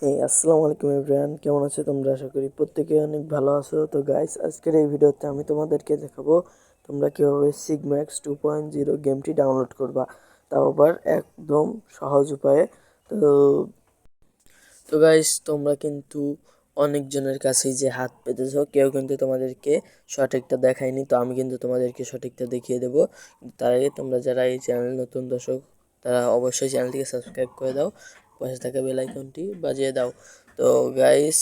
আসসালামু আলাইকুম এভরিওয়ান, কেমন আছো তোমরা? আশা করি প্রত্যেকে অনেক ভালো আছো। তো গাইস, আজকের এই ভিডিওতে আমি তোমাদেরকে দেখাবো তোমরা কীভাবে সিগম্যাক্স 2.0 গেমটি ডাউনলোড করবা, তাও আবার একদম সহজ উপায়ে। তো তো গাইস, তোমরা কিন্তু অনেকজনের কাছেই যে হাত পেতেছো, কেউ কিন্তু তোমাদেরকে সঠিকটা দেখায়নি। তো আমি কিন্তু তোমাদেরকে সঠিকটা দেখিয়ে দেবো। তার আগে তোমরা যারা এই চ্যানেল নতুন দর্শক, তারা অবশ্যই চ্যানেলটিকে সাবস্ক্রাইব করে দাও, পাশে থাকা বেল আইকনটি বাজিয়ে দাও। তো গাইস,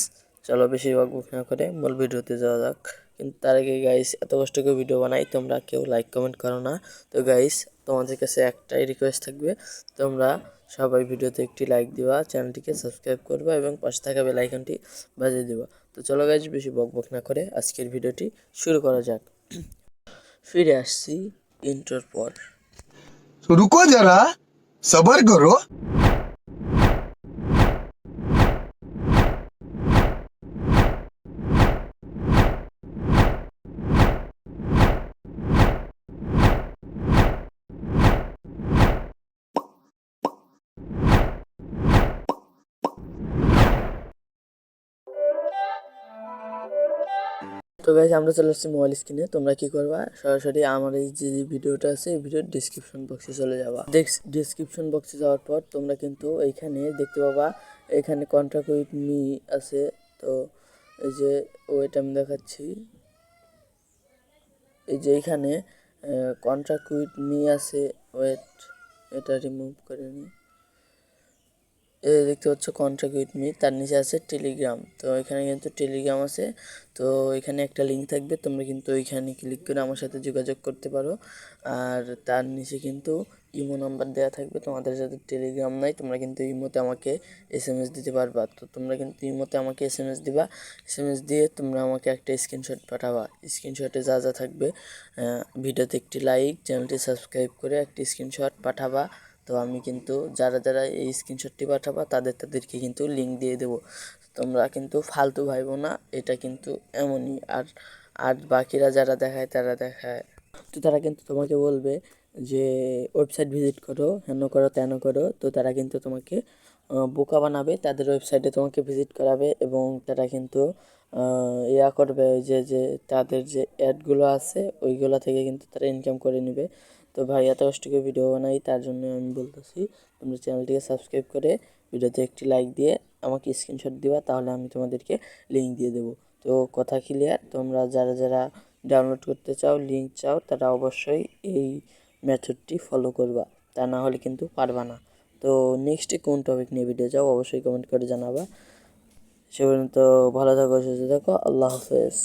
চলো বেশি বকবক না করে মূল ভিডিওতে যাওয়া যাক। কিন্তু তার আগে গাইস, এত কষ্ট করে ভিডিও বানাই, তোমরা কেউ লাইক কমেন্ট করো না। তো গাইস, তোমাদের কাছে একটাই রিকোয়েস্ট থাকবে, তোমরা সবাই ভিডিওতে একটি লাইক দিবা, চ্যানেলটিকে সাবস্ক্রাইব করবা এবং পাশে থাকা বেল আইকনটি বাজিয়ে দিবা। তো চলো গাইস, বেশি বকবক না করে আজকের ভিডিওটি শুরু করা যাক। ফিরে আসছি ইন্ট্রোর পর। रुको जरा सबर करो। তো গাইস, আমরা চলে আসছি মোবাইল স্ক্রিনে। তোমরা কি করবা, সরাসরি আমার এই যে ভিডিওটা আছে, এই ভিডিওর ডিসক্রিপশন বক্সে চলে যাবা। ডিসক্রিপশন বক্সে যাওয়ার পর তোমরা কিন্তু এইখানে দেখতে পাবা, এখানে কন্ট্যাক্ট উইথ মি আছে। তো এই যে ওয়েট আমি দেখাচ্ছি, এই যে এইখানে কন্ট্যাক্ট উইথ মি আছে। ওয়েট, এটা রিমুভ করে নিই। এই দেখতে পাচ্ছ কন্ট্যাক্ট উইথ মি, তার নিচে আছে টেলিগ্রাম। তো এখানে কিন্তু টেলিগ্রাম আছে। তো এখানে একটা লিঙ্ক থাকবে, তোমরা কিন্তু ওইখানে ক্লিক করে আমার সাথে যোগাযোগ করতে পারো। আর তার নিচে কিন্তু ইমো নাম্বার দেওয়া থাকবে। তোমাদের যাদের টেলিগ্রাম নাই, তোমরা কিন্তু ইমোতে আমাকে SMS দিতে পারবা। তো তোমরা কিন্তু ইমোতে আমাকে SMS দিবা। SMS দিয়ে তোমরা আমাকে একটা স্ক্রিনশট পাঠাবা। স্ক্রিনশটে যা যা থাকবে, ভিডিওতে একটি লাইক, চ্যানেলটি সাবস্ক্রাইব করে একটি স্ক্রিনশট পাঠাবা। তো আমি কিন্তু যারা যারা এই স্ক্রিনশটটি পাঠাবা, তাদেরকে কিন্তু লিঙ্ক দিয়ে দেবো। তোমরা কিন্তু ফালতু ভাইবো না, এটা কিন্তু এমনই। আর আর বাকিরা যারা দেখায়, তারা দেখায়, তো তারা কিন্তু তোমাকে বলবে যে ওয়েবসাইট ভিজিট করো, হেন করো, তেন করো। তো তারা কিন্তু তোমাকে বোকা বানাবে, তাদের ওয়েবসাইটে তোমাকে ভিজিট করাবে এবং তারা কিন্তু ইয়া করবে, যে যে তাদের যে অ্যাডগুলো আছে ওইগুলো থেকে কিন্তু তারা ইনকাম করে নেবে। তো ভাই, এত কষ্ট করে ভিডিও বানাই, তার জন্য আমি বলতেছি, তোমরা চ্যানেলটিকে সাবস্ক্রাইব করে ভিডিওতে একটি লাইক দিয়ে আমাকে স্ক্রিনশট দিবা, তাহলে আমি তোমাদেরকে লিঙ্ক দিয়ে দেবো। তো কথা ক্লিয়ার? তোমরা যারা যারা ডাউনলোড করতে চাও, লিঙ্ক চাও, তারা অবশ্যই এই মেথডটি ফলো করবা, তা না হলে কিন্তু পারবা না। তো নেক্সটে কোন টপিক নিয়ে ভিডিও চাও, অবশ্যই কমেন্ট করে জানাবা। সে পর্যন্ত ভালো থাকো, সুস্থ থাকো, আল্লাহ হাফেজ।